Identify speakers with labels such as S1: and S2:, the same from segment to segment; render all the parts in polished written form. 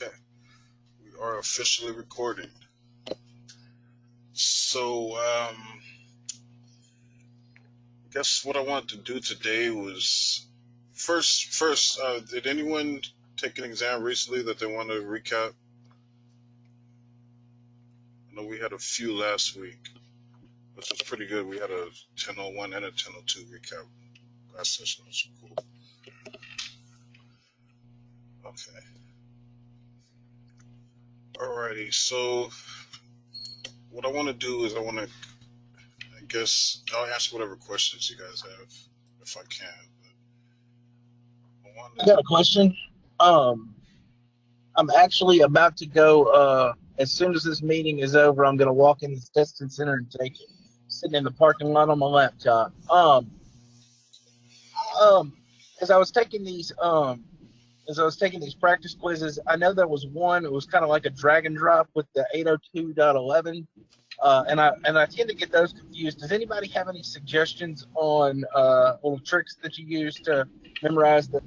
S1: Okay, we are officially recording. So, I guess what I wanted to do today was first. Did anyone take an exam recently that they want to recap? I know we had a few last week, which was pretty good. We had a 10:01 and a 10:02 recap last session. That's cool. Okay. Alrighty. So, what I want to do is I guess I'll answer whatever questions you guys have if I can. But I
S2: I
S1: wanted
S2: got a question. Um, I'm actually about to go. As soon as this meeting is over, I'm going to walk in the testing center and take it. Sitting in the parking lot on my laptop. Um, as I was taking these practice quizzes, I know there was one. It was kind of like a drag and drop with the 802.11. And I tend to get those confused. Does anybody have any suggestions on little tricks that you use to memorize the?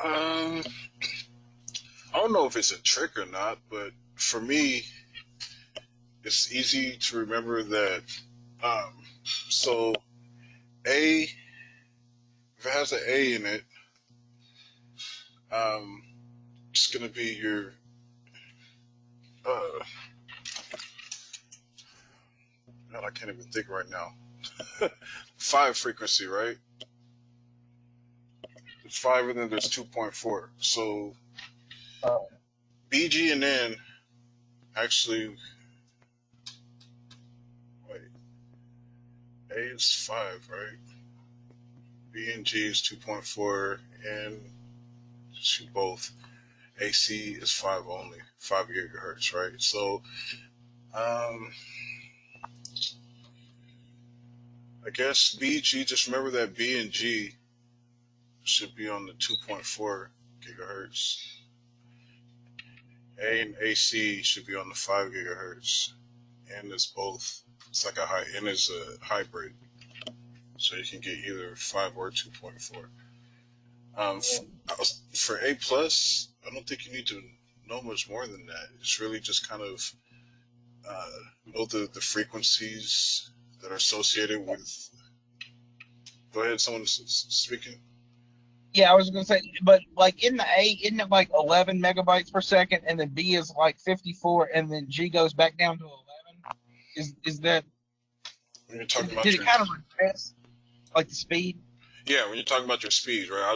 S1: um I don't know if it's a trick or not, but for me, it's easy to remember that. Um, so A, if it has an A in it, um, it's gonna be your uh, God, I can't even think right now. Five frequency, right? There's five, and then there's 2.4. So
S2: Uh,
S1: B, G, and N actually. Wait, A is five, right? B and G is 2.4, and both. AC is five only, 5 gigahertz, right? So, um, I guess B, G, just remember that B and G should be on the 2.4 gigahertz. A and AC should be on the 5 gigahertz. N is both. It's like N is a hybrid. So you can get either 5 or 2.4. For A plus, I don't think you need to know much more than that. It's really just kind of uh, know the frequencies that are associated with. Go ahead, someone's speaking.
S2: Yeah, I was gonna say, but like in the A, isn't it like 11 megabytes per second, and then B is like 54, and then G goes back down to 11? Is that
S1: When you're talking about
S2: did it
S1: your
S2: kind of regress like the speed?
S1: Yeah, when you're talking about your speeds, right? I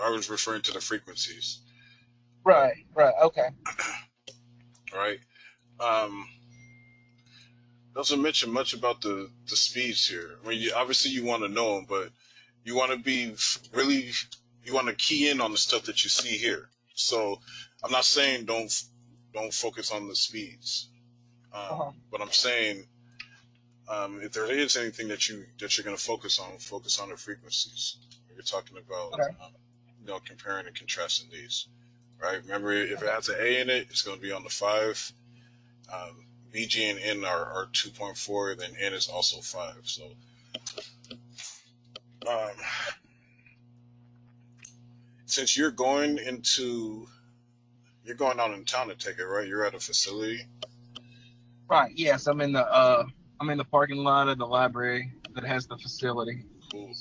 S1: was referring to the frequencies, right?
S2: Right, right, okay.
S1: Right. Um, doesn't mention much about the speeds here. I mean, obviously you want to know them, but you want to be really you want to key in on the stuff that you see here. So I'm not saying don't focus on the speeds,
S2: Uh-huh.
S1: but I'm saying if there is anything that you're going to focus on the frequencies. You're talking about
S2: Okay.
S1: comparing and contrasting these, right? Remember, if it has an A in it, it's going to be on the 5. Um, B, G, and N are 2.4, then N is also 5. So, um, since you're going out in town to take it, right? You're at a facility.
S2: Right. Yes, I'm in the parking lot of the library that has the facility.
S1: Cool.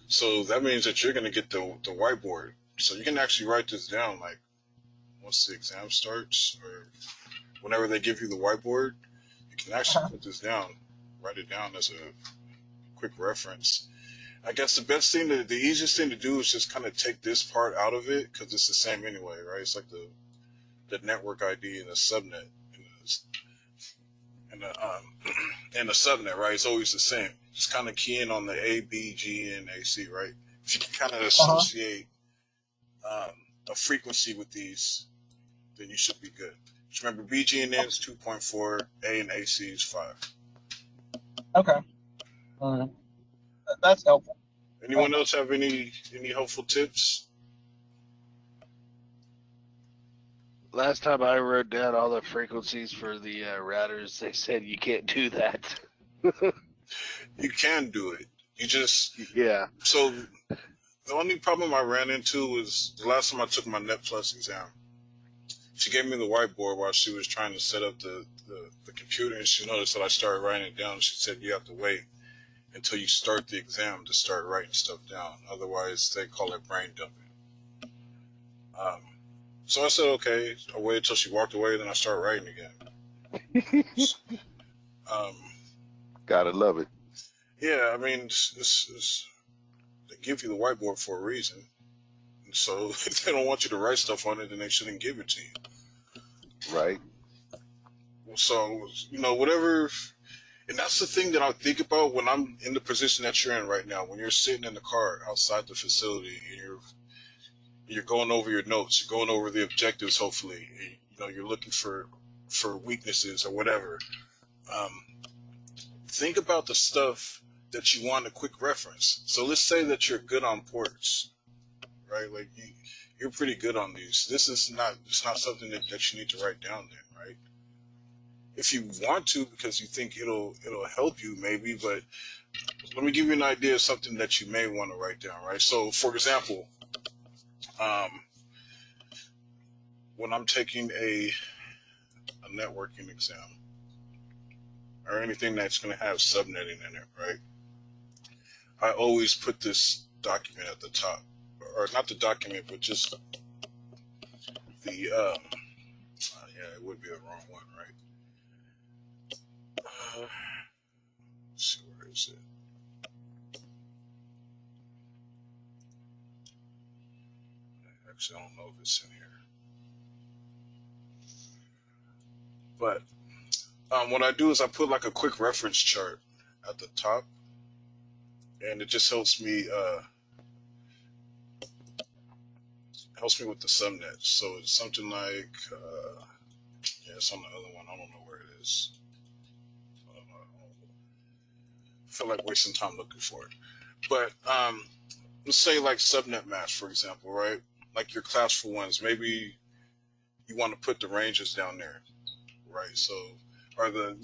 S1: So that means that you're going to get the whiteboard. So you can actually write this down, like once the exam starts or whenever they give you the whiteboard, you can actually
S2: Uh-huh.
S1: put this down, write it down as a quick reference. I guess the easiest thing to do is just kind of take this part out of it because it's the same anyway, right? It's like the network ID and the subnet and the and the subnet, right? It's always the same. Just kind of key in on the A, B, G, and AC, right? If you can kind of
S2: Uh-huh.
S1: associate um, a frequency with these, then you should be good. Just remember, B, G, and N is 2.4, A and AC is 5.
S2: Okay. That's helpful.
S1: Anyone
S2: Thanks.
S1: else have any helpful tips?
S3: Last time I wrote down all the frequencies for the routers, they said you can't do that.
S1: You can do it. You just
S3: Yeah.
S1: so The only problem I ran into was the last time I took my Net Plus exam. She gave me the whiteboard while she was trying to set up the computer, and she noticed that I started writing it down. She said, you have to wait until you start the exam to start writing stuff down. Otherwise, they call it brain dumping. Um, so I said, okay. I waited until she walked away, then I started writing again. um,
S4: Gotta love it.
S1: yeah, I mean, they give you the whiteboard for a reason. So if they don't want you to write stuff on it, then they shouldn't give it to you.
S4: Right.
S1: So, whatever. And that's the thing that I think about when I'm in the position that you're in right now. When you're sitting in the car outside the facility and you're going over your notes, you're going over the objectives. Hopefully, you're looking for weaknesses or whatever. Think about the stuff that you want a quick reference. So let's say that you're good on ports, right? Like you're pretty good on these. It's not something that you need to write down then, right? If you want to, because you think it'll help you maybe, but let me give you an idea of something that you may want to write down, right? So for example, when I'm taking a networking exam or anything that's going to have subnetting in it, right? I always put this document at the top, or not the document, but just the, yeah, it would be the wrong one, right? Let's see, where is it? Actually, I don't know if it's in here. But what I do is I put like a quick reference chart at the top, and it just helps me with the subnet. So it's something like, yeah, it's on the other one. I don't know where it is. I feel like wasting time looking for it. But let's say like subnet mask, for example, right? Like your classful ones. Maybe you want to put the ranges down there, right? So, or the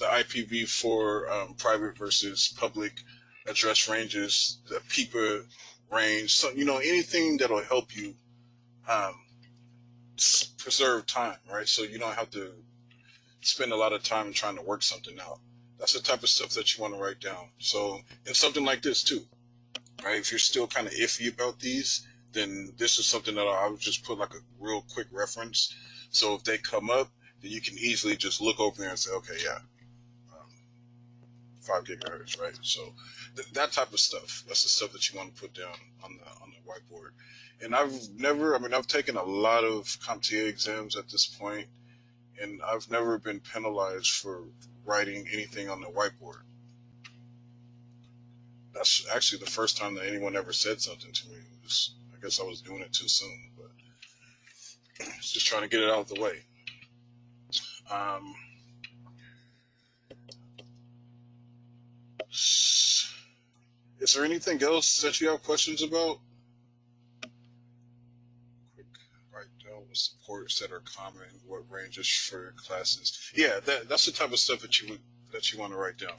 S1: IPv4 private versus public address ranges, the PIPA range. So anything that'll help you preserve time, right? So you don't have to spend a lot of time trying to work something out. That's the type of stuff that you want to write down. So, and something like this too, right? If you're still kind of iffy about these, then this is something that I would just put like a real quick reference. So if they come up, then you can easily just look over there and say, okay, yeah, 5 gigahertz, right? So that type of stuff, that's the stuff that you want to put down on the whiteboard. And I've taken a lot of CompTIA exams at this point, and I've never been penalized for writing anything on the whiteboard. That's actually the first time that anyone ever said something to me. I guess I was doing it too soon, but just trying to get it out of the way. Is there anything else that you have questions about? Quick write down what supports that are common, what ranges for classes. Yeah, that's the type of stuff that you want to write down.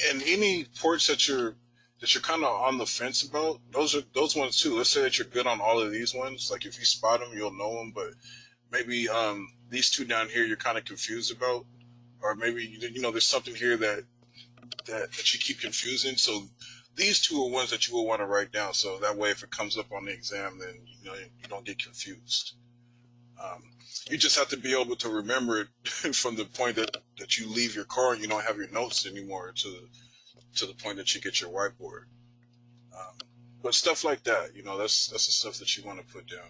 S1: And any ports that you're kind of on the fence about, those ones too. Let's say that you're good on all of these ones. Like if you spot them, you'll know them. But maybe these two down here you're kind of confused about, or maybe there's something here that you keep confusing. So these two are ones that you will want to write down. So that way, if it comes up on the exam, then you don't get confused. You just have to be able to remember it from the point that you leave your car and you don't have your notes anymore to the point that you get your whiteboard. But stuff like that, that's the stuff that you want to put down.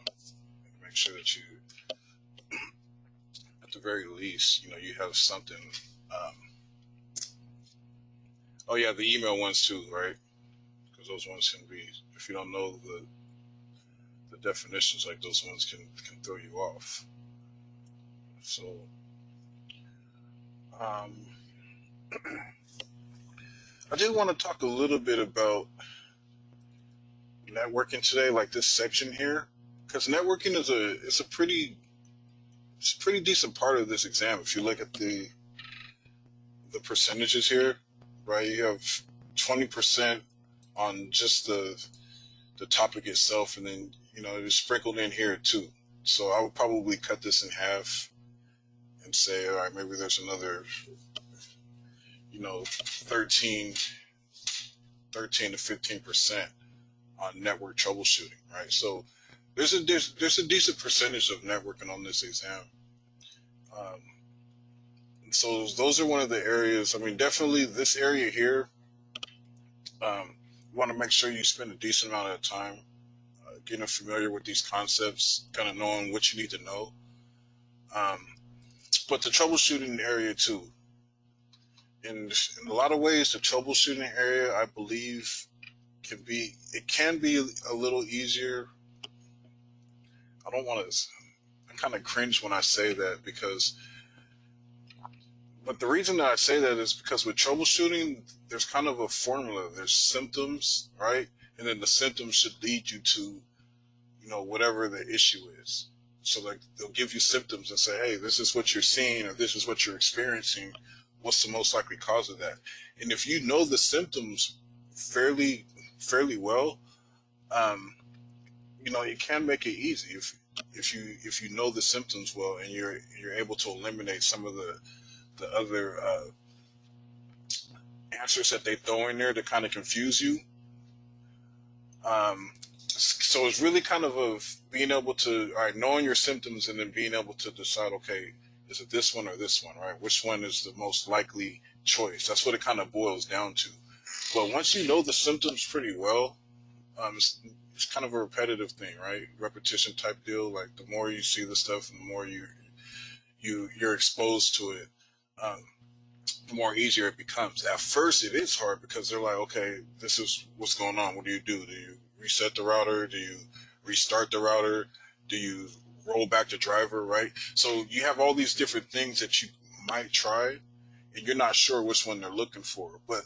S1: Make sure that you, at the very least, you have something. Oh yeah, the email ones too, right? Because those ones can be, if you don't know the definitions, like those ones can throw you off. So, I did want to talk a little bit about networking today, like this section here, because networking is a pretty decent part of this exam. If you look at the percentages here, right, you have 20% on just the topic itself, and then it's sprinkled in here too. So I would probably cut this in half and say, all right, maybe there's another 13 to 15% on network troubleshooting, right? So there's a decent percentage of networking on this exam. And so those are one of the areas. I mean, definitely this area here, you want to make sure you spend a decent amount of time getting familiar with these concepts, kind of knowing what you need to know. But the troubleshooting area too. In a lot of ways, the troubleshooting area, I believe, can be a little easier. I don't want to. I kind of cringe when I say that but the reason that I say that is because with troubleshooting, there's kind of a formula. There's symptoms, right? And then the symptoms should lead you to, whatever the issue is. So like they'll give you symptoms and say, hey, this is what you're seeing, or this is what you're experiencing. What's the most likely cause of that? And if you know the symptoms fairly well, it can make it easy if you know the symptoms well, and you're able to eliminate some of the other answers that they throw in there to kind of confuse you. So it's really kind of being able to, all right, knowing your symptoms and then being able to decide, okay, is it this one or this one, right? Which one is the most likely choice? That's what it kind of boils down to. But once you know the symptoms pretty well, it's kind of a repetitive thing, right? Repetition type deal. Like the more you see the stuff and the more you're exposed to it, the more easier it becomes. At first, it is hard because they're like, okay, this is what's going on. What do? Do you reset the router? Do you restart the router? Do you roll back the driver, right? So you have all these different things that you might try, and you're not sure which one they're looking for. But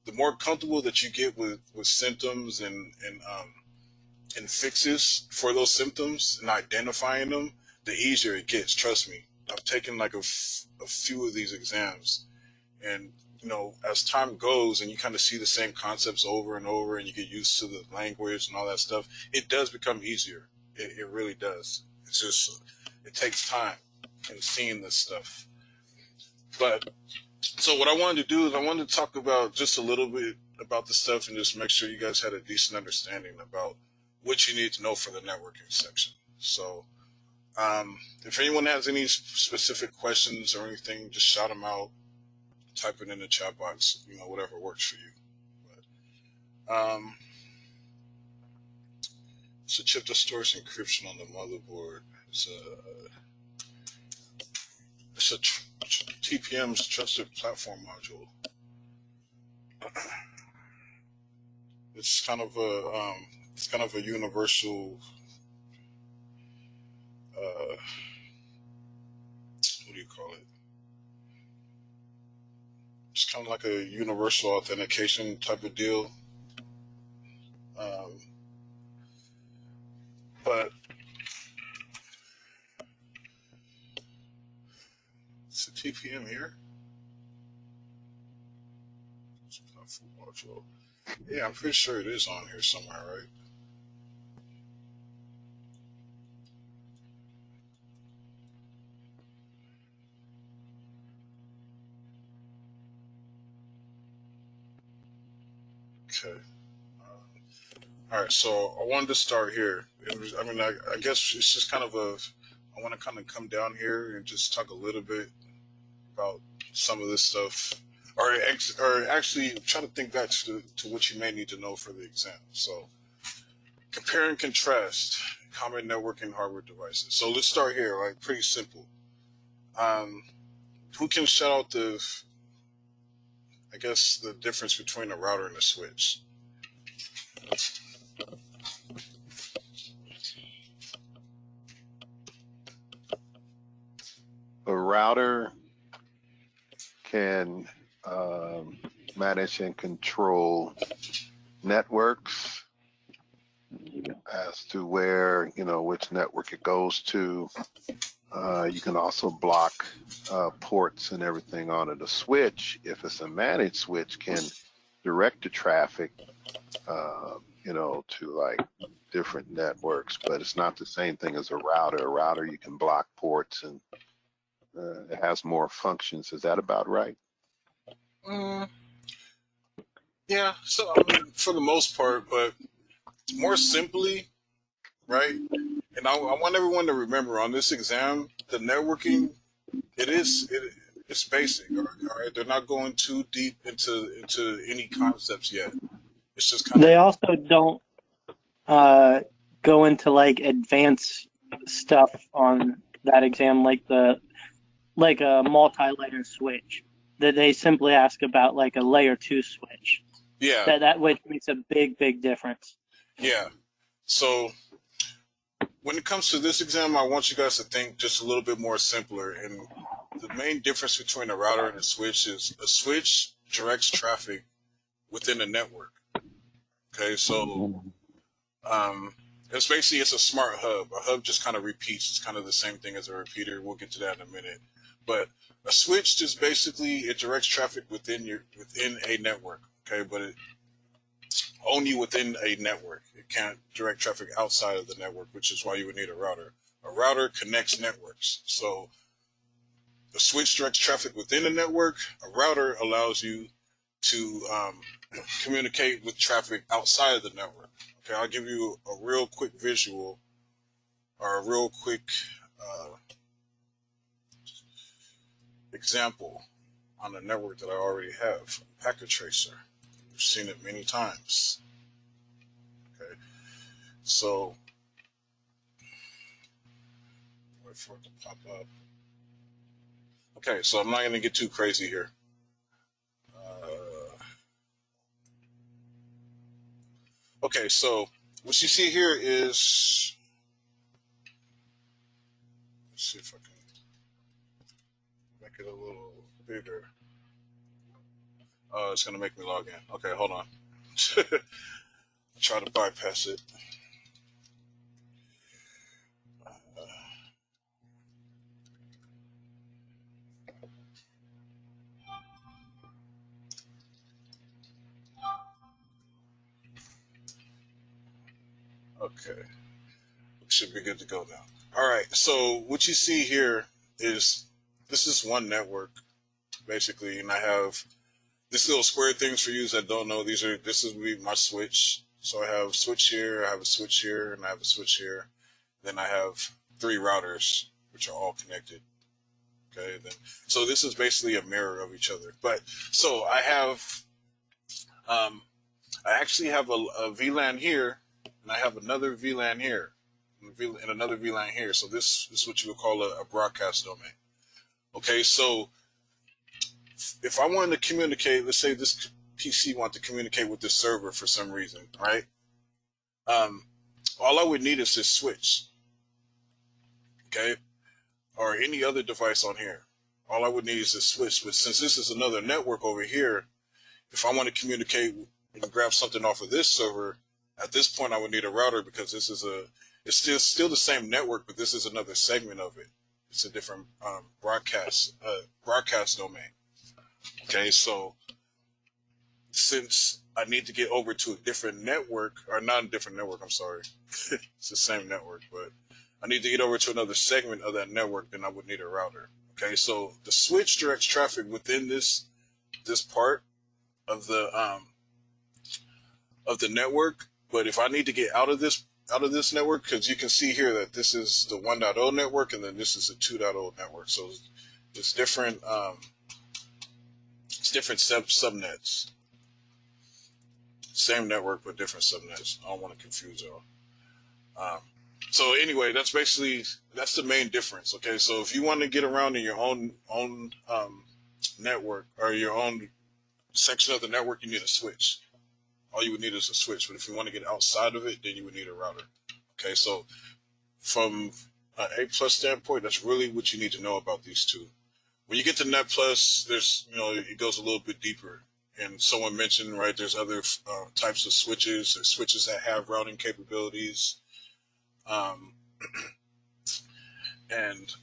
S1: the more comfortable that you get with symptoms and fixes for those symptoms and identifying them, the easier it gets. Trust me. I've taken like a few of these exams, and as time goes and you kind of see the same concepts over and over, and you get used to the language and all that stuff, it does become easier. It really does. It's just, it takes time in seeing this stuff. But so what I wanted to do is I wanted to talk about just a little bit about the stuff and just make sure you guys had a decent understanding about what you need to know for the networking section. So if anyone has any specific questions or anything, just shout them out, type it in the chat box, whatever works for you. But, it's a chip that stores encryption on the motherboard. It's a TPM's trusted platform module. It's kind of a universal. What do you call it? It's kind of like a universal authentication type of deal. But it's a TPM here. Yeah, I'm pretty sure it is on here somewhere, right? Okay. All right, so I wanted to start here. I guess it's just kind of I want to kind of come down here and just talk a little bit about some of this stuff, or actually try to think back to what you may need to know for the exam. So compare and contrast common networking hardware devices. So let's start here, like pretty simple. Who can shout out the difference between a router and a switch?
S4: A router can manage and control networks as to where, which network it goes to. You can also block ports and everything on it. A switch, if it's a managed switch, can direct the traffic, you know, to like different networks, but it's not the same thing as a router. A router, you can block ports and it has more functions. Is that about right?
S1: Mm, yeah. So I mean, for the most part, but more simply, right? And I want everyone to remember on this exam, the networking, it's basic. All right, they're not going too deep into any concepts yet. It's just kind of
S5: They also don't go into like advanced stuff on that exam, like a multi-layer switch. That they simply ask about like a layer 2 switch.
S1: yeah,
S5: That which makes a big difference.
S1: yeah. So when it comes to this exam, I want you guys to think just a little bit more simpler. And the main difference between a router and a switch is a switch directs traffic within a network. Okay, so it's basically it's a smart hub. A hub just kind of repeats. It's kind of the same thing as a repeater. We'll get to that in a minute. But a switch just basically it directs traffic within a network. Okay, but it only within a network. It can't direct traffic outside of the network, which is why you would need a router. A router connects networks. So a switch directs traffic within a network. A router allows you to communicate with traffic outside of the network. Okay, I'll give you a real quick visual or a real quick example on a network that I already have, Packet Tracer. You've seen it many times. Okay, so wait for it to pop up. Okay, so I'm not going to get too crazy here. Okay, so what you see here is, let's see if I can make it a little bigger. It's going to make me log in. Okay, hold on. Try to bypass it. Okay, should be good to go now. All right, so what you see here is this is one network basically, and I have this little square things for you that don't know. This is my switch. So I have a switch here, I have a switch here, and I have a switch here. Then I have 3 routers which are all connected. Okay, then so this is basically a mirror of each other. But so I have I actually have a VLAN here, and I have another VLAN here, and another VLAN here. So this is what you would call a broadcast domain. Okay, so if I wanted to communicate, let's say this PC wanted to communicate with this server for some reason, right? All I would need is this switch, okay, or any other device on here. All I would need is this switch. But since this is another network over here, if I want to communicate and grab something off of this server, at this point I would need a router because this is it's still the same network, but this is another segment of it. It's a different broadcast domain. Okay, so since I need to get over to a different network, or not a different network, I'm sorry, it's the same network, but I need to get over to another segment of that network, then I would need a router. Okay, so the switch directs traffic within this part of the network, but if I need to get out of this network, because you can see here that this is the 1.0 network and then this is the 2.0 network, so it's different subnets. Same network but different subnets. I don't want to confuse y'all. So anyway, that's the main difference. Okay, so if you want to get around in your own network or your own section of the network, you need a switch. All you would need is a switch. But if you want to get outside of it, then you would need a router. Okay, so from an A+ standpoint, that's really what you need to know about these two. When you get to Net Plus, there's it goes a little bit deeper. And someone mentioned, right, there's other types of switches. There's switches that have routing capabilities. And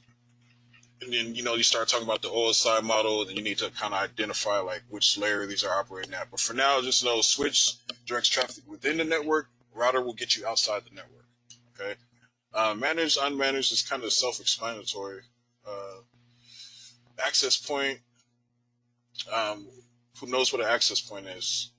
S1: and then you start talking about the OSI model, then you need to kind of identify like which layer these are operating at. But for now, just know switch directs traffic within the network. Router will get you outside the network. Okay. Managed, unmanaged is kind of self-explanatory. Access point. Who knows what an access point is?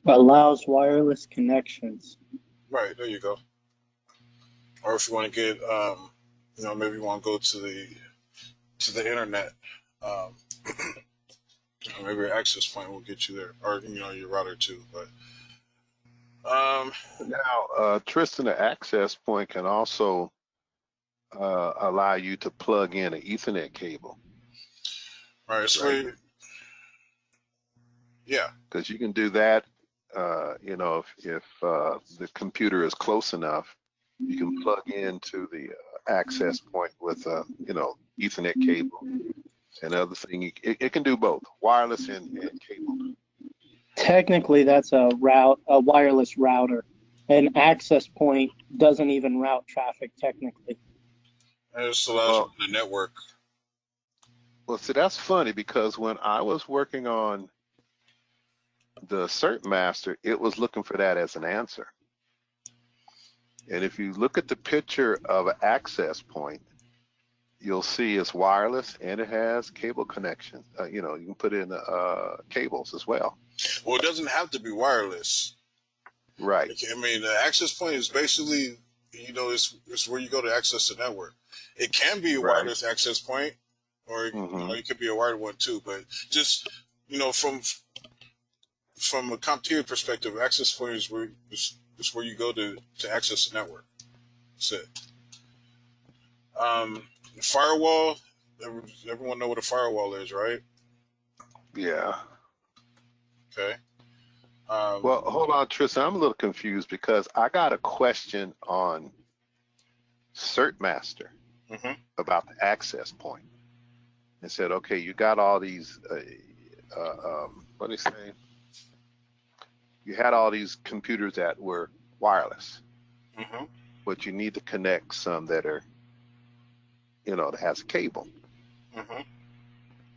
S5: Allows wireless connections.
S1: Right, there you go. Or if you want to get, maybe you want to go to the internet. Um, maybe your access point will get you there, or your router too. But
S4: Now, Tristan, the access point can also allow you to plug in an Ethernet cable.
S1: right, so
S4: Right.
S1: yeah,
S4: Because you can do that. If the computer is close enough, you can plug into the access point with Ethernet cable. And the other thing, it can do both wireless and cable.
S5: Technically, that's a wireless router. An access point doesn't even route traffic technically.
S1: and it just allows you the network.
S4: Well, see, that's funny because when I was working on the Cert Master, it was looking for that as an answer. And if you look at the picture of an access point, you'll see it's wireless and it has cable connection. You can put in cables as well.
S1: Well, it doesn't have to be wireless.
S4: Right.
S1: I mean, the access point is basically, it's where you go to access the network. It can be a
S4: Right.
S1: wireless access point, or it could be a wired one too. But just from a CompTIA perspective, access point is where you go to access the network. That's it. Firewall. Everyone know what a firewall is, right?
S4: Yeah.
S1: Okay.
S4: Well, hold on, Tristan. I'm a little confused because I got a question on Cert Master about the access point. It said, okay, you got all these, what do you say? You had all these computers that were wireless, but you need to connect some that are, that has a cable.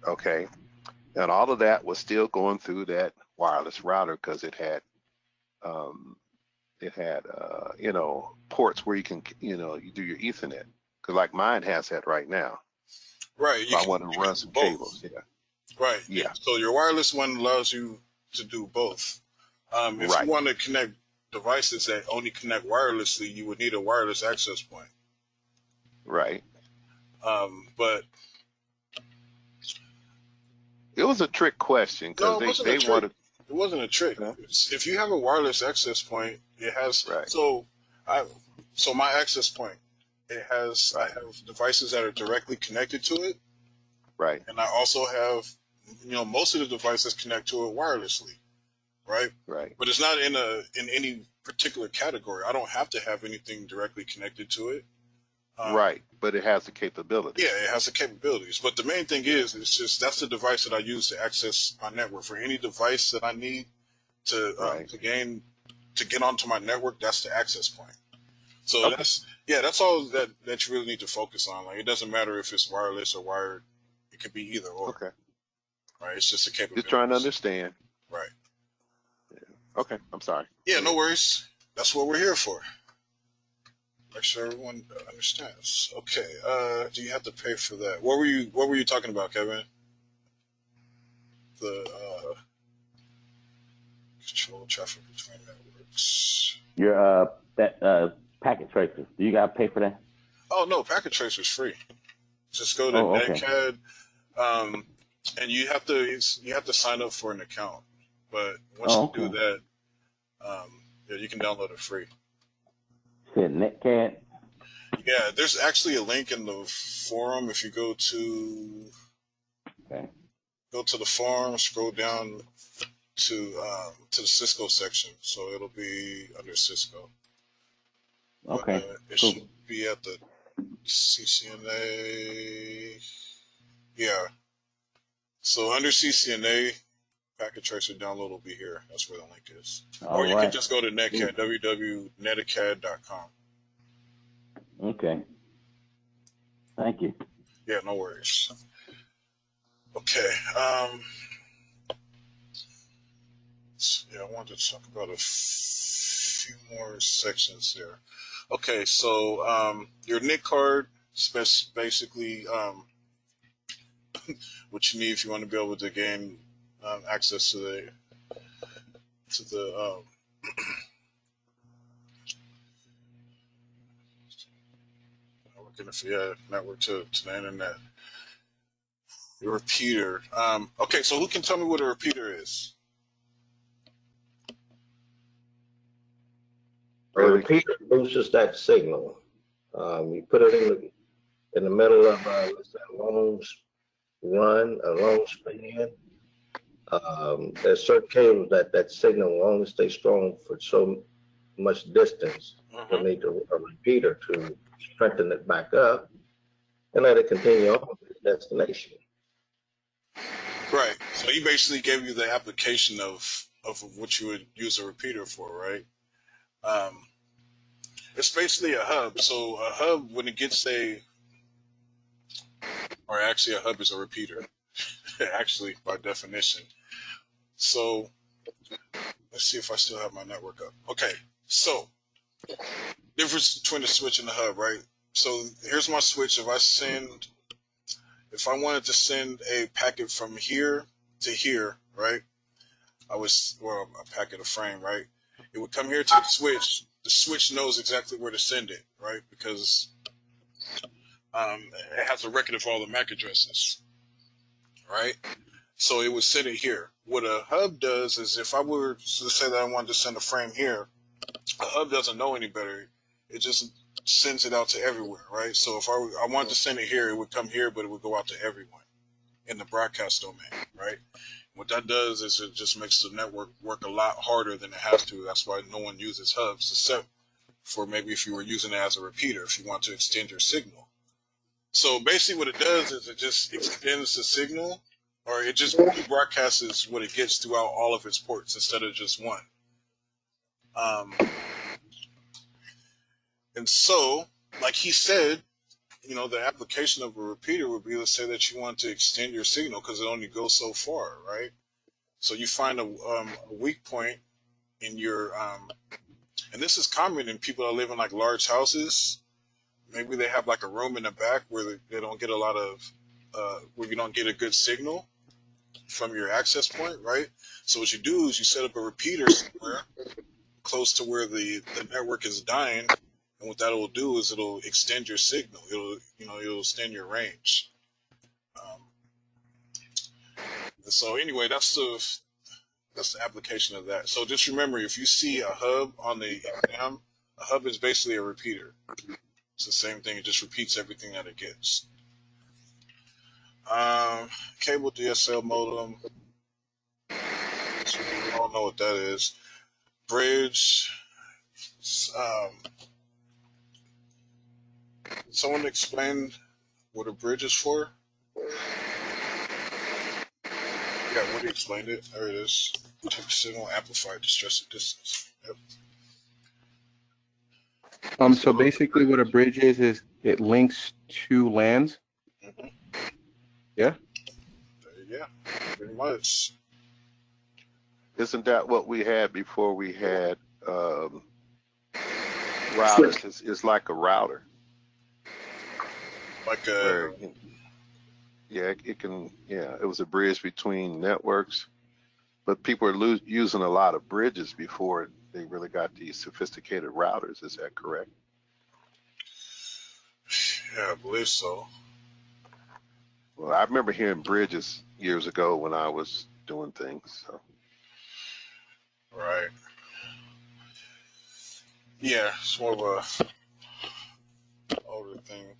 S4: Okay. And all of that was still going through that wireless router because it had ports where you can, you do your Ethernet. Because like mine has that right now.
S1: Right.
S4: So I want to run some cables. Yeah.
S1: Right.
S4: Yeah.
S1: So your wireless one allows you to do both. If you want to connect devices that only connect wirelessly, you would need a wireless access point.
S4: Right.
S1: But
S4: it was a trick question because they wanted.
S1: It wasn't a trick.
S4: Huh?
S1: If you have a wireless access point, it has.
S4: Right.
S1: So my access point, it has. I have devices that are directly connected to it.
S4: Right.
S1: And I also have, most of the devices connect to it wirelessly. Right.
S4: Right.
S1: But it's not in any particular category. I don't have to have anything directly connected to it.
S4: Right, but it has the capability.
S1: Yeah, it has the capabilities. But the main thing is, that's the device that I use to access my network. For any device that I need to get onto my network, that's the access point. So that's all that you really need to focus on. Like, it doesn't matter if it's wireless or wired. It could be either or.
S4: Okay.
S1: Right. It's just a capability.
S4: Just trying to understand.
S1: Right.
S4: Yeah. Okay. I'm sorry.
S1: Yeah. No worries. That's what we're here for. Make sure everyone understands. Okay. Do you have to pay for that? What were you talking about, Kevin? The control traffic between networks.
S6: Your packet tracers. Do you gotta pay for that?
S1: Oh no, packet tracer is free. Just go to Netcad, and you have to sign up for an account. But once you do that, you can download it free.
S6: Said Netcad.
S1: Yeah, there's actually a link in the forum. If you go to the forum, scroll down to the Cisco section, so it'll be under Cisco.
S6: Okay.
S1: It should be at the CCNA. Yeah. So under CCNA, packet tracer download will be here. That's where the link is.
S6: All
S1: Or you can
S6: right.
S1: just go to Netcad, www.netacad.com.
S6: Okay. Thank you.
S1: Yeah, no worries. Okay. Yeah, I wanted to talk about a few more sections there. Okay, so your NIC card is basically what you need if you want to be able to gain access to the network to the internet. Your repeater. Okay, so who can tell me what a repeater is?
S7: A repeater boosts that signal. You put it in the middle of let's say a long run, a long span. There's certain cables that signal will only stay strong for so much distance. You'll need a repeater to strengthen it back up and let it continue on to its destination.
S1: Right. So he basically gave you the application of what you would use a repeater for, right? It's basically a hub. So a hub, when it gets a hub is a repeater, actually, by definition. So let's see if I still have my network up. Okay, so difference between the switch and the hub, right? So here's my switch. If I wanted to send a packet from here to here, right? A packet of frame, right? It would come here to the switch. The switch knows exactly where to send it, right? Because it has a record of all the MAC addresses, right? So it would send it here. What a hub does is if I were to say that I wanted to send a frame here, a hub doesn't know any better. It just sends it out to everywhere, right? So if I wanted to send it here, it would come here, but it would go out to everyone in the broadcast domain, right? What that does is it just makes the network work a lot harder than it has to. That's why no one uses hubs, except for maybe if you were using it as a repeater, if you want to extend your signal. So basically what it does is it just extends the signal, or it just broadcasts what it gets throughout all of its ports instead of just one. And so, like he said, the application of a repeater would be, let's say that you want to extend your signal because it only goes so far, right? So you find a weak point in your, and this is common in people that live in like large houses. Maybe they have like a room in the back where they don't get a lot of, where you don't get a good signal from your access point, right? So what you do is you set up a repeater somewhere close to where the network is dying. And what that will do is it'll extend your signal. It'll extend your range. So anyway, that's the application of that. So just remember, if you see a hub on the exam, a hub is basically a repeater. It's the same thing. It just repeats everything that it gets. Cable DSL modem. We all know what that is. Bridge. Someone explain what a bridge is for? Yeah, Woody explained it. There it is. Take signal amplified to stress the distance. Yep.
S8: So basically what a bridge is it links two LANs.
S1: Mm-hmm.
S8: Yeah?
S1: Yeah, pretty much.
S4: Isn't that what we had before we had routers? It's like a router.
S1: Like a...
S4: It was a bridge between networks, but people were using a lot of bridges before they really got these sophisticated routers. Is that correct?
S1: Yeah, I believe so.
S4: Well, I remember hearing bridges years ago when I was doing things. So.
S1: Right. Yeah, it's more of a older thing.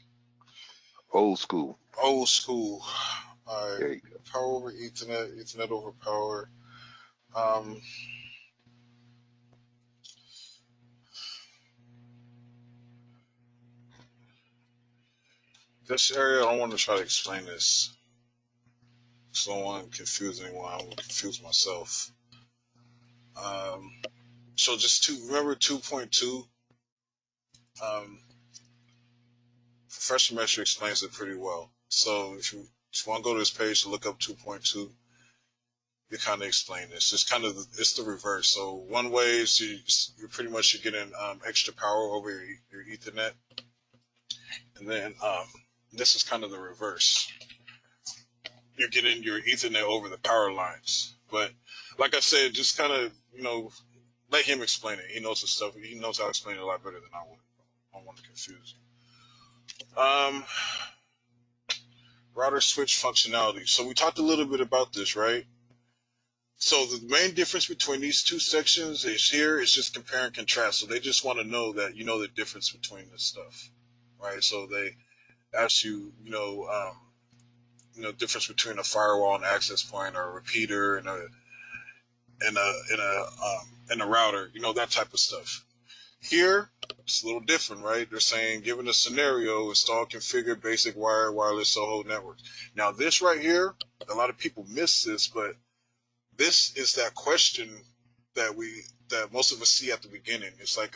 S4: Old school.
S1: Old school. All right.
S4: There you go.
S1: Power over Ethernet, Ethernet over power. This area, I don't want to try to explain this. so I don't want to confuse anyone. I will confuse myself. So just remember 2.2. Professor Mesher explains it pretty well. So if you want to go to this page to look up 2.2, you kind of explain this. It's the reverse. So one way is you're pretty much getting extra power over your Ethernet, and then this is kind of the reverse. You're getting your Ethernet over the power lines. But like I said, just kind of let him explain it. He knows his stuff. He knows how to explain it a lot better than I would. I don't want to confuse you. Router switch functionality. So we talked a little bit about this, right? So the main difference between these two sections is just compare and contrast. So they just want to know that you know the difference between this stuff, right? So they ask you, difference between a firewall and access point, or a repeater and a router, that type of stuff. Here, it's a little different, right? They're saying, given a scenario, install, configure basic wired, wireless, SOHO networks. Now, this right here, a lot of people miss this, but this is that question that most of us see at the beginning. It's like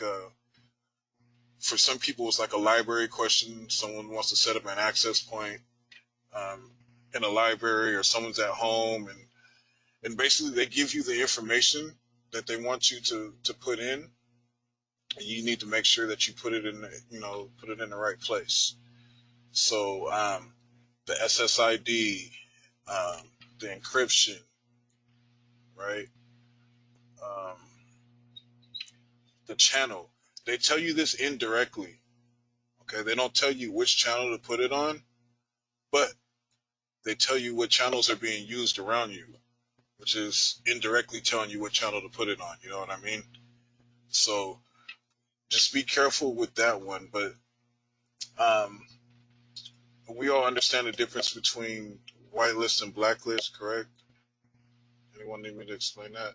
S1: for some people, it's like a library question. Someone wants to set up an access point in a library, or someone's at home, and basically they give you the information that they want you to put in. And you need to make sure that you put it in the right place. So the SSID, the encryption, right? The channel. They tell you this indirectly. Okay, they don't tell you which channel to put it on, but they tell you what channels are being used around you, which is indirectly telling you what channel to put it on. You know what I mean? So just be careful with that one. But we all understand the difference between whitelist and blacklist, correct? Anyone need me to explain that?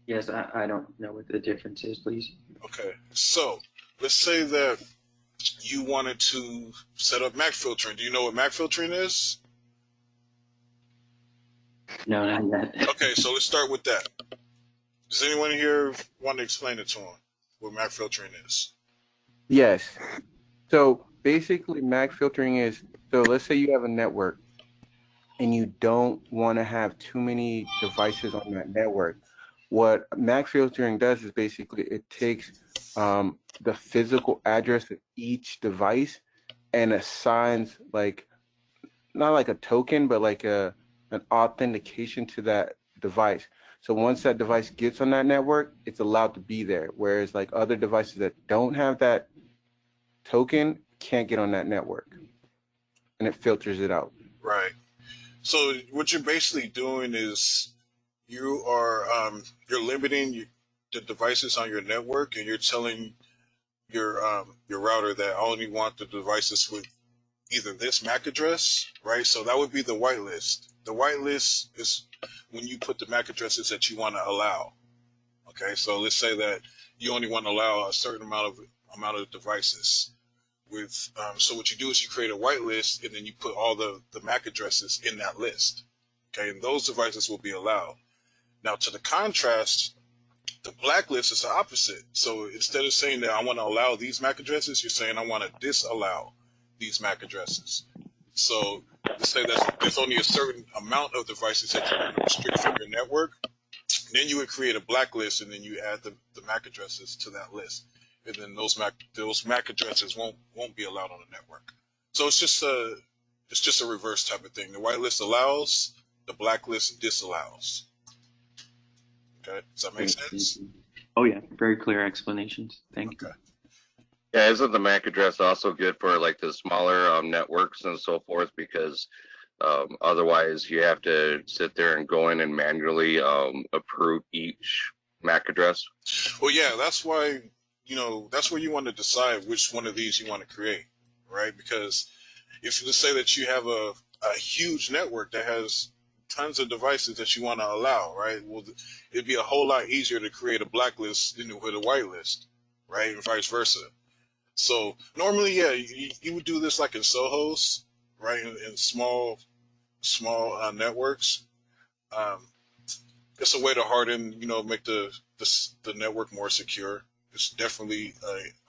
S9: Yes, I don't know what the difference is, please.
S1: Okay, so let's say that you wanted to set up MAC filtering. Do you know what MAC filtering is?
S9: No, not yet.
S1: Okay, so let's start with that. Does anyone here want to explain it to them, what MAC filtering is?
S8: Yes. So basically, MAC filtering is, so let's say you have a network and you don't want to have too many devices on that network. What MAC filtering does is basically it takes the physical address of each device and assigns not like a token, but like an authentication to that device. So once that device gets on that network, it's allowed to be there. Whereas like other devices that don't have that token can't get on that network, and it filters it out.
S1: Right. So what you're basically doing is you are you're limiting the devices on your network, and you're telling your router that I only want the devices with either this MAC address, right? So that would be the whitelist. The whitelist is when you put the MAC addresses that you want to allow. Okay, so let's say that you only want to allow a certain amount of devices. So what you do is you create a whitelist, and then you put all the MAC addresses in that list. Okay, and those devices will be allowed. Now, to the contrast, the blacklist is the opposite. So instead of saying that I want to allow these MAC addresses, you're saying I want to disallow these MAC addresses. So let's say that there's only a certain amount of devices that you want to restrict from your network. Then you would create a blacklist, and then you add the MAC addresses to that list. And then those MAC addresses won't be allowed on the network. So it's just a reverse type of thing. The whitelist allows, the blacklist disallows. Okay, does that make sense?
S9: Oh yeah, very clear explanations. Thank you.
S10: Yeah, isn't the MAC address also good for like the smaller networks and so forth? Because otherwise you have to sit there and go in and manually approve each MAC address.
S1: Well, yeah, that's why, that's where you want to decide which one of these you want to create, right? Because if you say that you have a huge network that has tons of devices that you want to allow, right? Well, it'd be a whole lot easier to create a blacklist than with a whitelist, right? And vice versa. So normally, yeah, you would do this like in SOHOs, right? In small networks, um, it's a way to harden, make the network more secure. It's definitely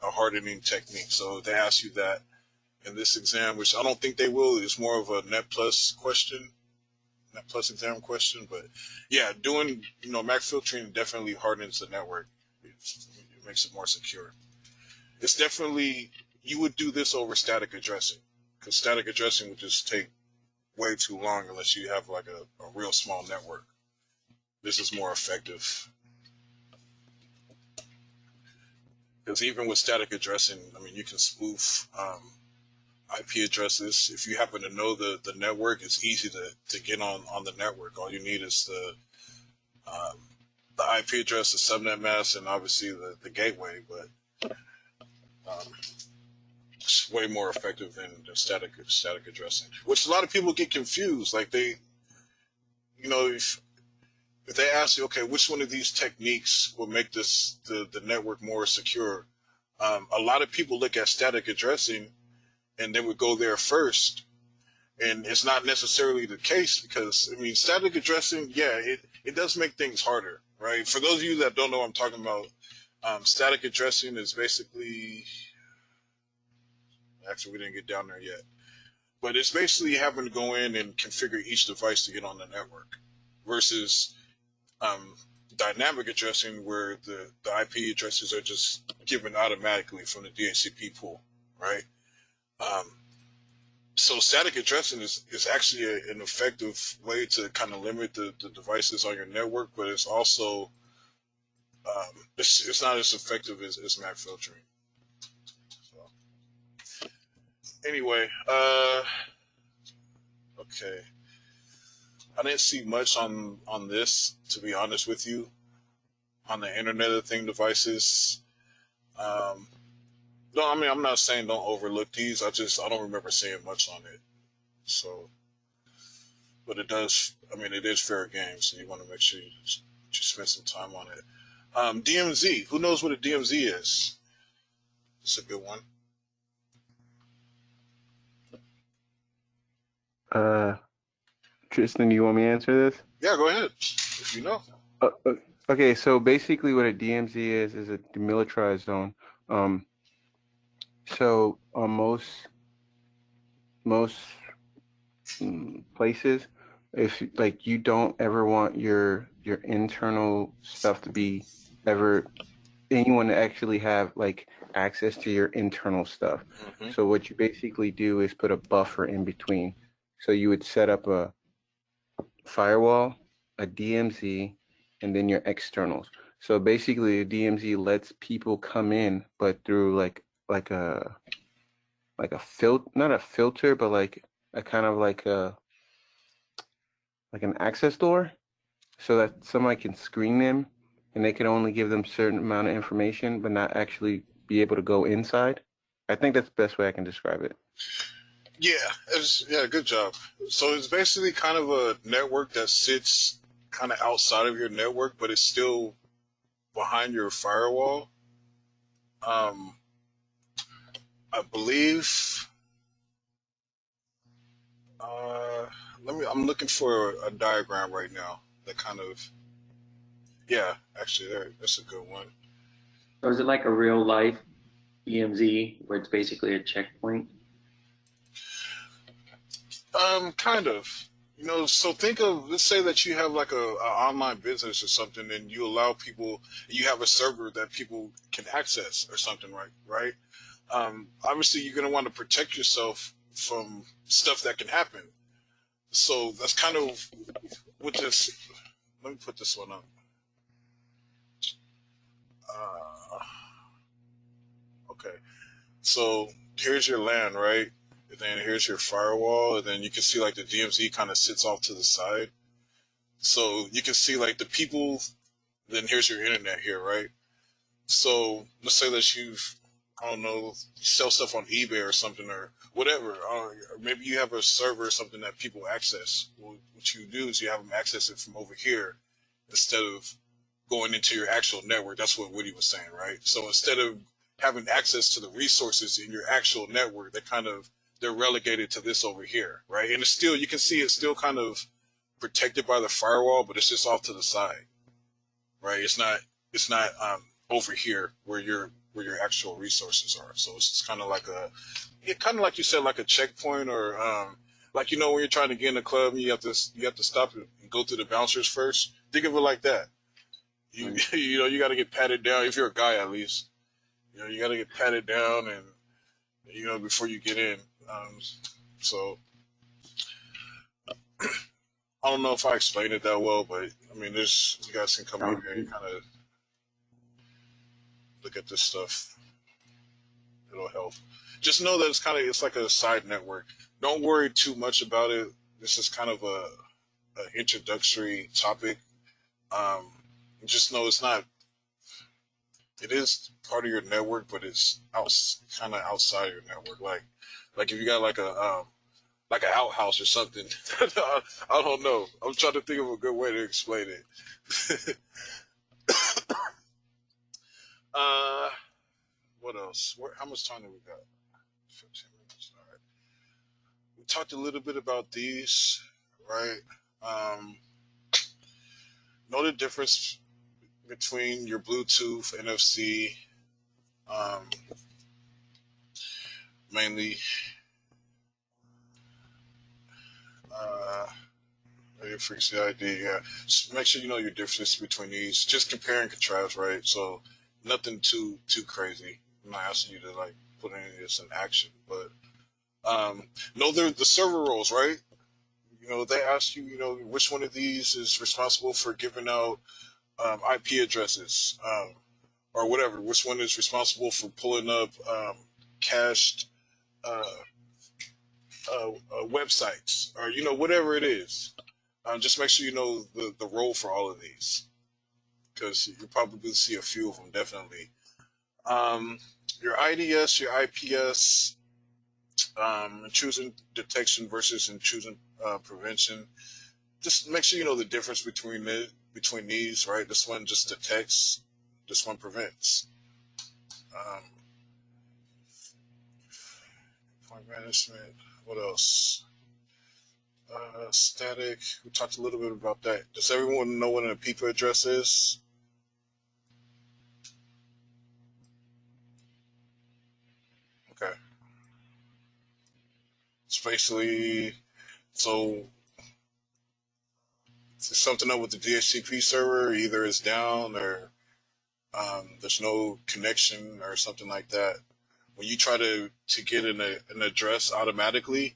S1: a hardening technique. So they ask you that in this exam, which I don't think they will. It's more of a Net Plus exam question. But yeah, doing MAC filtering definitely hardens the network. It makes it more secure. It's definitely, you would do this over static addressing, because static addressing would just take way too long unless you have like a real small network. This is more effective. Because even with static addressing, I mean, you can spoof IP addresses. If you happen to know the network, it's easy to get on the network. All you need is the IP address, the subnet mask, and obviously the gateway. But it's way more effective than static addressing, which a lot of people get confused. Like they, if they ask you, okay, which one of these techniques will make the network more secure? A lot of people look at static addressing and they would go there first. And it's not necessarily the case, because, I mean, static addressing, yeah, it does make things harder, right? For those of you that don't know what I'm talking about, static addressing is basically, actually, we didn't get down there yet. But it's basically having to go in and configure each device to get on the network versus dynamic addressing, where the IP addresses are just given automatically from the DHCP pool, right? So static addressing is actually an effective way to kind of limit the devices on your network, but it's also it's not as effective as MAC filtering. So, anyway, okay. I didn't see much on this, to be honest with you, on the Internet of Things devices. No, I mean, I'm not saying don't overlook these. I don't remember seeing much on it. So, but it is fair game, so you want to make sure you spend some time on it. DMZ. Who knows what a DMZ is? It's a good one.
S8: Tristan, do you want me to answer this?
S1: Yeah, go ahead, if you know.
S8: Okay, so basically what a DMZ is a demilitarized zone. So on most places, if like you don't ever want your internal stuff to be anyone to actually have like access to your internal stuff. Mm-hmm. So what you basically do is put a buffer in between. So you would set up a firewall, a DMZ, and then your externals. So basically a DMZ lets people come in, but through like a not a filter, but like a kind of like an access door, so that somebody can screen them and they can only give them certain amount of information, but not actually be able to go inside. I think that's the best way I can describe it.
S1: Yeah, good job. So it's basically kind of a network that sits kind of outside of your network, but it's still behind your firewall. I believe. I'm looking for a diagram right now that kind of. Yeah, actually, that's a good one.
S9: So is it like a real life DMZ where it's basically a checkpoint?
S1: Kind of. So think of, let's say that you have like a online business or something, and you allow people, you have a server that people can access or something, right? Obviously, you're going to want to protect yourself from stuff that can happen. So that's kind of with this. Let me put this one up. Okay. So here's your LAN, right? And then here's your firewall, and then you can see like the DMZ kind of sits off to the side. So you can see like the people, then here's your internet here, right? So let's say that I don't know, sell stuff on eBay or something or whatever. Or maybe you have a server or something that people access. Well, what you do is you have them access it from over here instead of going into your actual network. That's what Woody was saying, right? So instead of having access to the resources in your actual network, they kind of they're relegated to this over here, right? And it's still, you can see it's still kind of protected by the firewall, but it's just off to the side, right? It's not over here where your actual resources are. So it's just kind of like kind of like you said, like a checkpoint, or like, you know, when you're trying to get in a club and you have to stop and go through the bouncers first. Think of it like that. You you know, you got to get patted down if you're a guy, at least. You know, you got to get patted down, and you know, before you get in. So I don't know if I explained it that well, but I mean, there's, you guys can come in here and kind of look at this stuff. It'll help. Just know that it's like a side network. Don't worry too much about it. This is kind of a introductory topic. Just know it's not. It is part of your network, but it's kind of outside your network. Like if you got like an outhouse or something. I don't know. I'm trying to think of a good way to explain it. What else? How much time do we got? 15 minutes. All right. We talked a little bit about these, right? Know the difference between your Bluetooth, NFC, mainly. Your frequency ID, yeah. Just make sure you know your difference between these. Just compare and contrast, right? So nothing too crazy. I'm not asking you to like put any of this in action, but know the server roles, right? You know, they ask you, you know, which one of these is responsible for giving out IP addresses, or whatever. Which one is responsible for pulling up cached websites, or you know, whatever it is. Just make sure you know the role for all of these, because you probably see a few of them, definitely. Your IDS, your IPS, intrusion detection versus intrusion prevention. Just make sure you know the difference between these, right? This one just detects, this one prevents. Point management. What else? Static. We talked a little bit about that. Does everyone know what an APIPA address is? Okay. It's basically, so if there's something up with the DHCP server, either it's down or there's no connection or something like that. When you try to get an address automatically,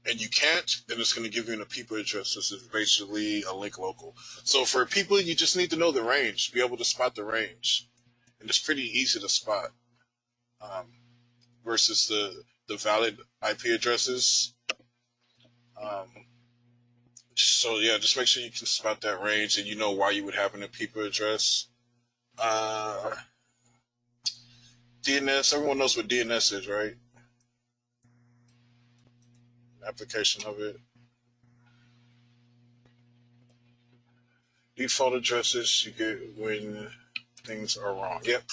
S1: and you can't, then it's going to give you an APIPA address. This is basically a link local. So for people, you just need to know the range, be able to spot the range. And it's pretty easy to spot versus the valid IP addresses. So yeah, just make sure you can spot that range and you know why you would have an APIPA address. DNS, everyone knows what DNS is, right? Application of it. Default addresses you get when things are wrong. Yep,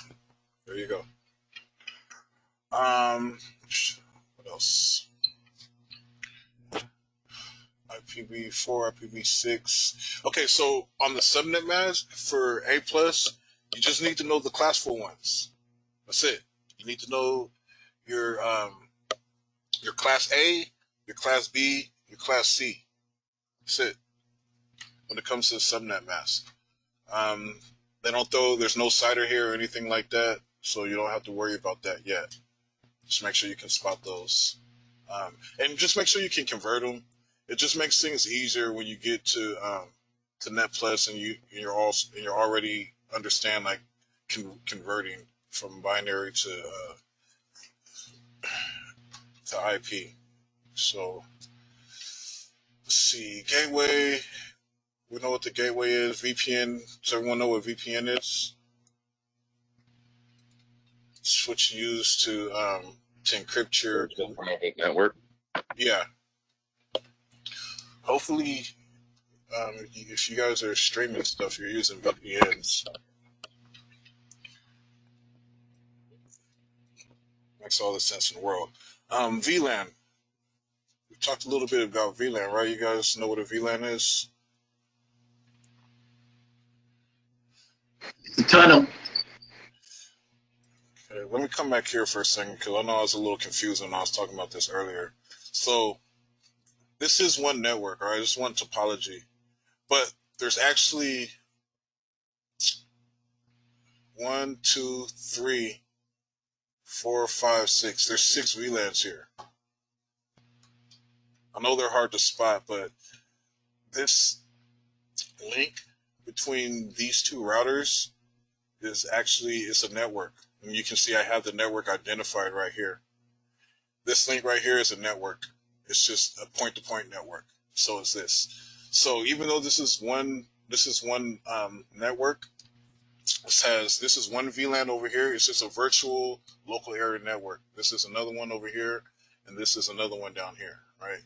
S1: there you go. What else? IPv4, IPv6. Okay, so on the subnet mask for A+, you just need to know the classful ones. That's it. You need to know your class A, your class B, your class C. That's it. When it comes to the subnet mask, they don't throw. There's no CIDR here or anything like that, so you don't have to worry about that yet. Just make sure you can spot those, and just make sure you can convert them. It just makes things easier when you get to NetPlus and you're already understand like converting from binary to IP. So let's see, gateway. We know what the gateway is. VPN. Does everyone know what VPN is? It's what you use to encrypt your
S10: network.
S1: Yeah. Hopefully, if you guys are streaming stuff, you're using VPNs. Makes all the sense in the world. VLAN. We talked a little bit about VLAN, right? You guys know what a VLAN is?
S11: The tunnel.
S1: Okay, let me come back here for a second because I know I was a little confused when I was talking about this earlier. So this is one network, all right? This is one topology. But there's actually 1, 2, 3, 4, 5, 6. There's 6 VLANs here. I know they're hard to spot, but this link between these two routers is actually it's a network. And you can see I have the network identified right here. This link right here is a network. It's just a point-to-point network. So is this. So even though this is one network, this is one VLAN over here. It's just a virtual local area network. This is another one over here, and this is another one down here, right?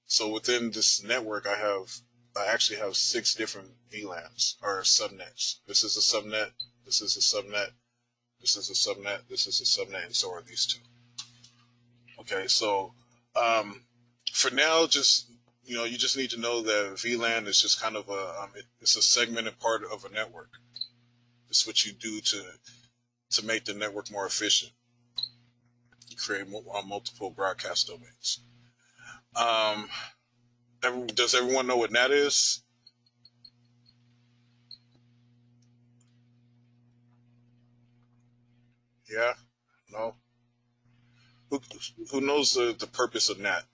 S1: So within this network, I actually have 6 different VLANs or subnets. This is a subnet. This is a subnet. This is a subnet. This is a subnet, and so are these two. Okay, so for now, just you just need to know that VLAN is just kind of it's a segmented part of a network. It's what you do to make the network more efficient. You create multiple broadcast domains. Does everyone know what NAT is? Yeah? No? Who knows the purpose of NAT?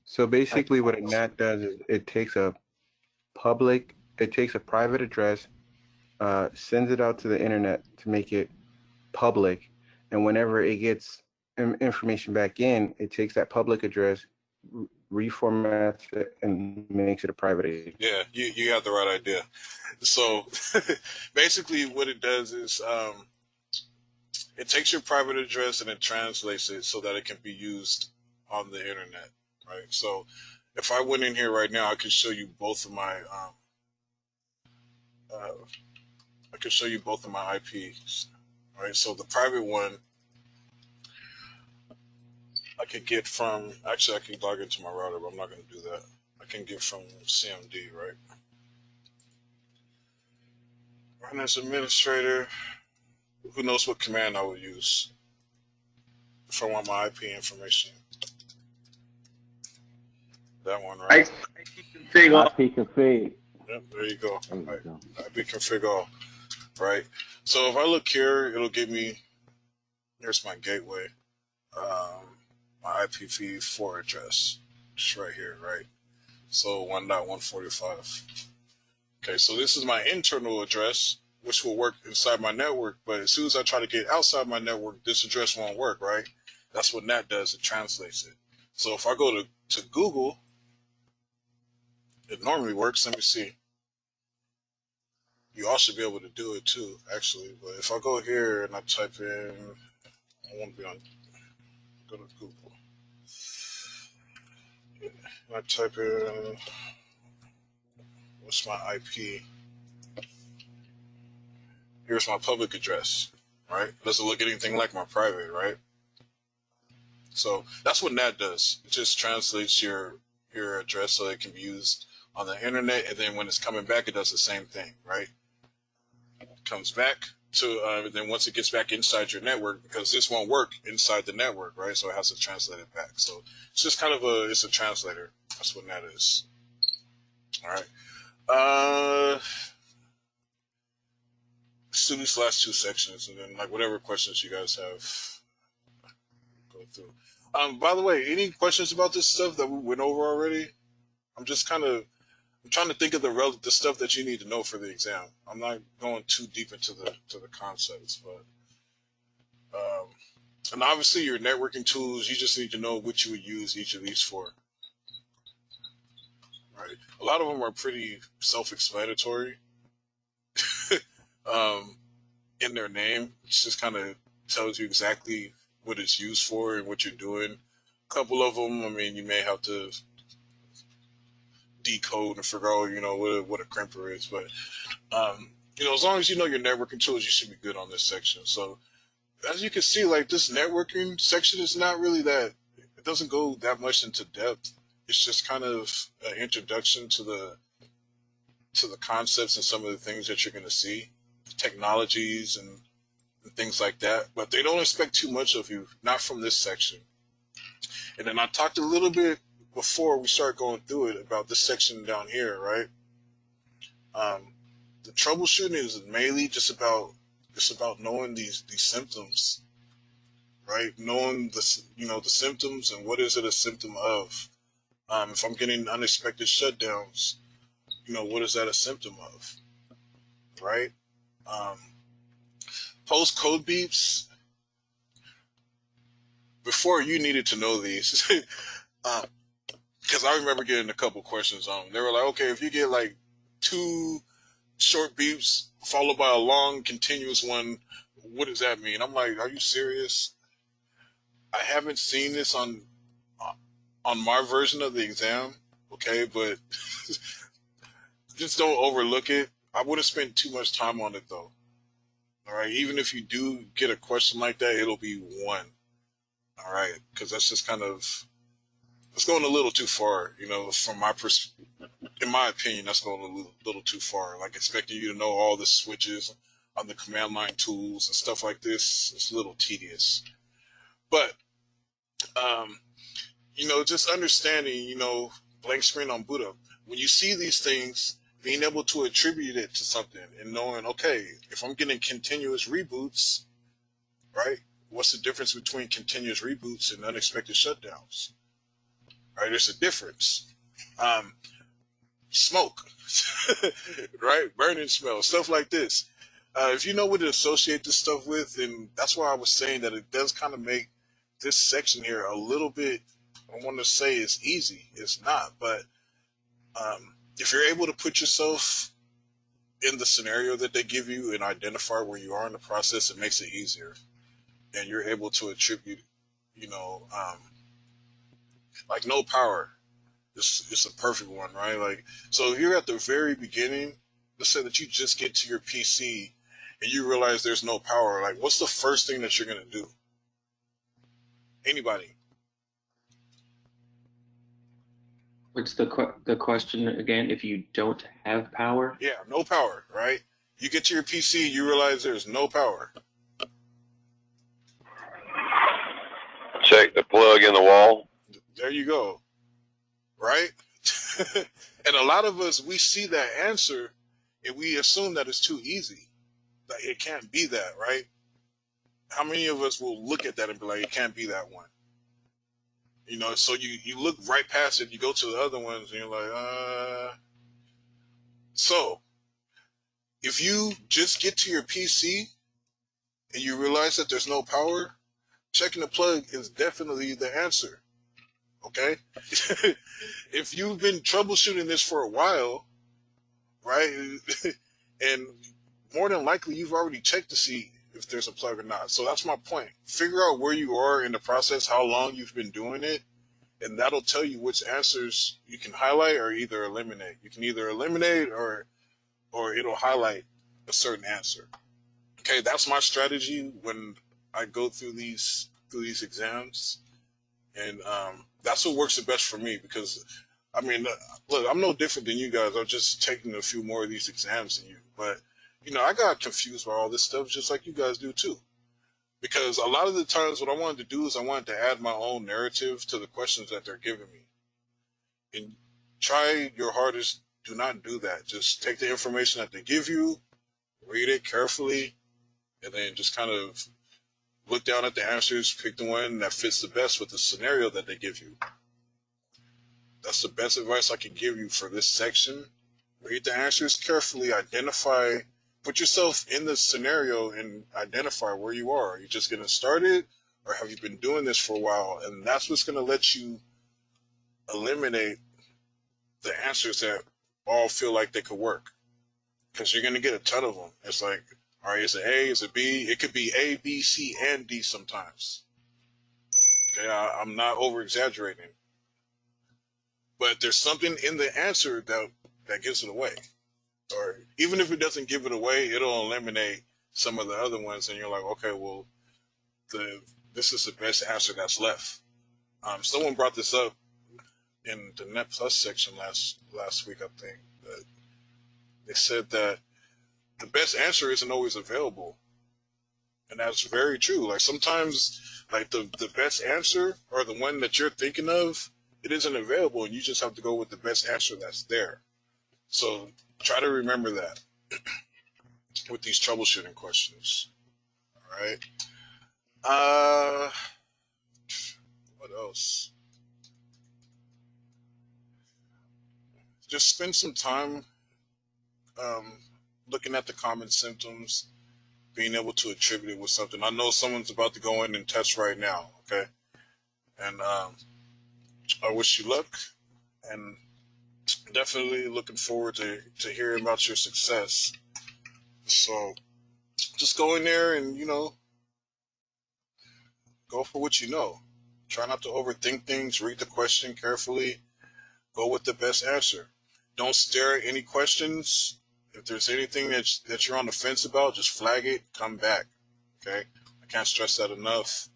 S8: So basically what a NAT does is it takes a private address, sends it out to the internet to make it public, and whenever it gets information back in, it takes that public address, reformats it, and makes it a private address.
S1: Yeah, you got the right idea. So basically what it does is it takes your private address and it translates it so that it can be used on the internet, right? So if I went in here right now, I could show you both of my IPs, right? So the private one I could get from, actually I can log into my router, but I'm not going to do that. I can get from CMD, right? Run as administrator. Who knows what command I would use if I want my IP information? That one, right?
S11: IP
S6: config.
S1: Yep, there you go. Right. IP config all. Right. So if I look here, it'll give me. Here's my gateway. My IPv4 address, just right here, right? So 1.145. Okay, so this is my internal address, which will work inside my network, but as soon as I try to get outside my network, this address won't work, right? That's what NAT does, it translates it. So if I go to Google, it normally works. Let me see. You all should be able to do it too, actually. But if I go here and I type in, I want to be on, go to Google. And I type in, what's my IP? Here's my public address, right? It doesn't look anything like my private, right? So that's what NAT does. It just translates your address so it can be used on the internet, and then when it's coming back, it does the same thing, right? It comes back to, then once it gets back inside your network, because this won't work inside the network, right? So it has to translate it back. So it's just kind of it's a translator. That's what NAT is. All right. Let's do these last 2 sections, and then like whatever questions you guys have, go through. By the way, any questions about this stuff that we went over already? I'm trying to think of the stuff that you need to know for the exam. I'm not going too deep into the concepts, but and obviously your networking tools, you just need to know what you would use each of these for. Right. A lot of them are pretty self-explanatory in their name. It just kind of tells you exactly what it's used for and what you're doing. A couple of them, I mean, you may have to decode and figure out, what a crimper is. But, as long as you know your networking tools, you should be good on this section. So as you can see, like this networking section is not really that. It doesn't go that much into depth. It's just kind of an introduction to the concepts and some of the things that you're going to see, technologies and things like that. But they don't expect too much of you, not from this section. And then I talked a little bit before we start going through it about this section down here, right? The troubleshooting is mainly just about knowing these symptoms, right? Knowing the symptoms and what is it a symptom of. If I'm getting unexpected shutdowns, what is that a symptom of, right? Post code beeps. Before, you needed to know these, because I remember getting a couple questions on them. They were like, okay, if you get like 2 short beeps followed by a long continuous one, what does that mean? I'm like, are you serious? I haven't seen this on my version of the exam, okay, but just don't overlook it. I wouldn't spend too much time on it though. All right, even if you do get a question like that, it'll be 1. All right, because that's just kind of, it's going a little too far, from my in my opinion, that's going a little too far. Like expecting you to know all the switches on the command line tools and stuff like this, it's a little tedious. But, just understanding, blank screen on boot up. When you see these things, being able to attribute it to something and knowing, okay, if I'm getting continuous reboots, right? What's the difference between continuous reboots and unexpected shutdowns? Right, there's a difference. Smoke, right? Burning smell, stuff like this. If you know what to associate this stuff with, and that's why I was saying that it does kind of make this section here a little bit, I want to say it's easy. It's not, but if you're able to put yourself in the scenario that they give you and identify where you are in the process, it makes it easier. And you're able to attribute, like no power. It's a perfect one, right? Like, so if you're at the very beginning, let's say that you just get to your PC and you realize there's no power, like what's the first thing that you're going to do? Anybody?
S9: What's the question again? If you don't have power?
S1: Yeah, no power, right? You get to your PC, you realize there's no power.
S10: Check the plug in the wall.
S1: There you go. Right? And a lot of us, we see that answer and we assume that it's too easy. Like it can't be that, right? How many of us will look at that and be like, it can't be that one? So you look right past it, you go to the other ones and you're like, So, if you just get to your PC and you realize that there's no power, checking the plug is definitely the answer. Okay? If you've been troubleshooting this for a while, right, and more than likely you've already checked to see if there's a plug or not. So that's my point. Figure out where you are in the process, how long you've been doing it, and that'll tell you which answers you can highlight or either eliminate. You can either eliminate or it'll highlight a certain answer. Okay, that's my strategy when I go through these exams, and that's what works the best for me because, I mean, look, I'm no different than you guys. I'm just taking a few more of these exams than you, but I got confused by all this stuff just like you guys do too. Because a lot of the times what I wanted to do is I wanted to add my own narrative to the questions that they're giving me. And try your hardest, do not do that. Just take the information that they give you, read it carefully, and then just kind of look down at the answers, pick the one that fits the best with the scenario that they give you. That's the best advice I can give you for this section. Read the answers carefully, put yourself in the scenario and identify where you are. Are you just getting started or have you been doing this for a while? And that's what's going to let you eliminate the answers that all feel like they could work. Because you're going to get a ton of them. It's like, all right, is it A, is it B? It could be A, B, C, and D sometimes. Okay, I'm not over-exaggerating. But there's something in the answer that gives it away. Or even if it doesn't give it away, it'll eliminate some of the other ones, and you're like, okay, well, this is the best answer that's left. Someone brought this up in the Net Plus section last week, I think. That they said that the best answer isn't always available, and that's very true. Like sometimes, like the best answer or the one that you're thinking of, it isn't available, and you just have to go with the best answer that's there. So try to remember that with these troubleshooting questions. All right. What else? Just spend some time looking at the common symptoms, being able to attribute it with something. I know someone's about to go in and test right now, okay? And I wish you luck, and definitely looking forward to hearing about your success. So just go in there and, go for what you know. Try not to overthink things, read the question carefully, go with the best answer. Don't stare at any questions. If there's anything that you're on the fence about, just flag it, come back, okay? I can't stress that enough.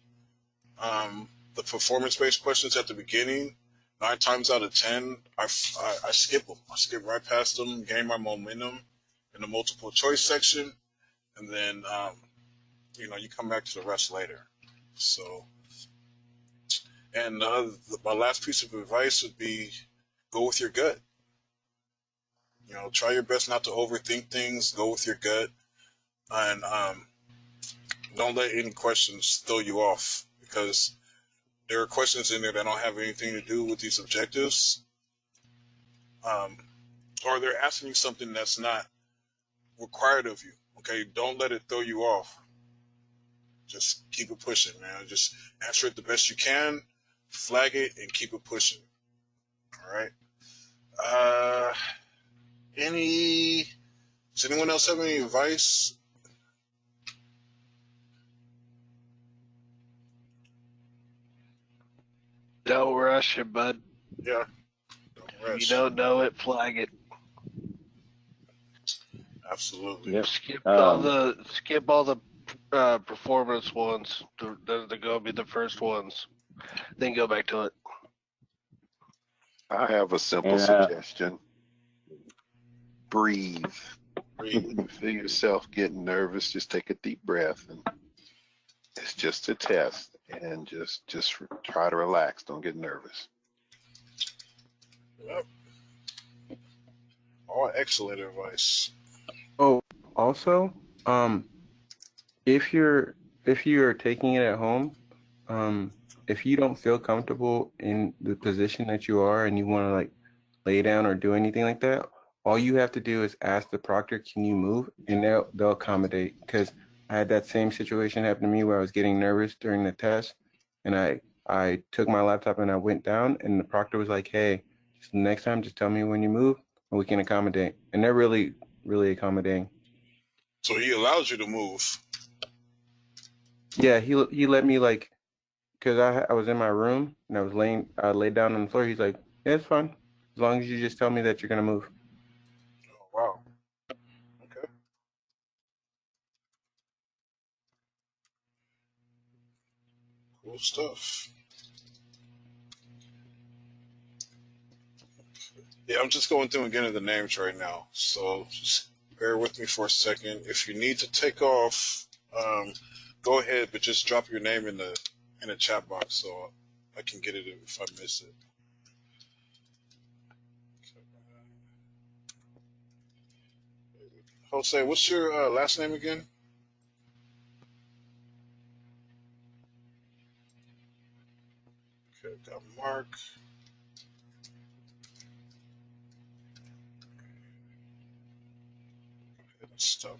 S1: The performance-based questions at the beginning, 9 times out of 10, I skip them. I skip right past them, gain my momentum in the multiple choice section, and then, you come back to the rest later. So, and my last piece of advice would be go with your gut. Try your best not to overthink things, go with your gut, and don't let any questions throw you off, because there are questions in there that don't have anything to do with these objectives, or they're asking you something that's not required of you. Okay, don't let it throw you off. Just keep it pushing, man. Just answer it the best you can, flag it, and keep it pushing. All right. Does anyone else have any advice?
S3: Don't rush it, bud.
S1: Yeah. Don't rush.
S3: If you don't know it, flag it.
S1: Absolutely.
S6: Yep.
S3: Skip all the performance ones. They're gonna be the first ones. Then go back to it.
S4: I have a simple suggestion. Breathe. When you feel yourself getting nervous, just take a deep breath, and it's just a test. And just try to relax. Don't get nervous.
S1: Yep. All excellent advice.
S8: Oh, also, if you're taking it at home, if you don't feel comfortable in the position that you are and you want to like lay down or do anything like that, all you have to do is ask the proctor, can you move? And they'll accommodate. Because I had that same situation happen to me where I was getting nervous during the test, and I took my laptop and I went down, and the proctor was like, hey, just next time just tell me when you move and we can accommodate. And they're really, really accommodating.
S1: So he allows you to move.
S8: Yeah, he let me like, because I was in my room and I laid down on the floor. He's like, yeah, it's fine. As long as you just tell me that you're going to move.
S1: Oh, wow. Okay. Cool stuff. Yeah, I'm just going through and getting the names right now. So just bear with me for a second. If you need to take off, go ahead, but just drop your name in the chat box so I can get it if I miss it. Jose, what's your last name again? Okay, got Mark. Stop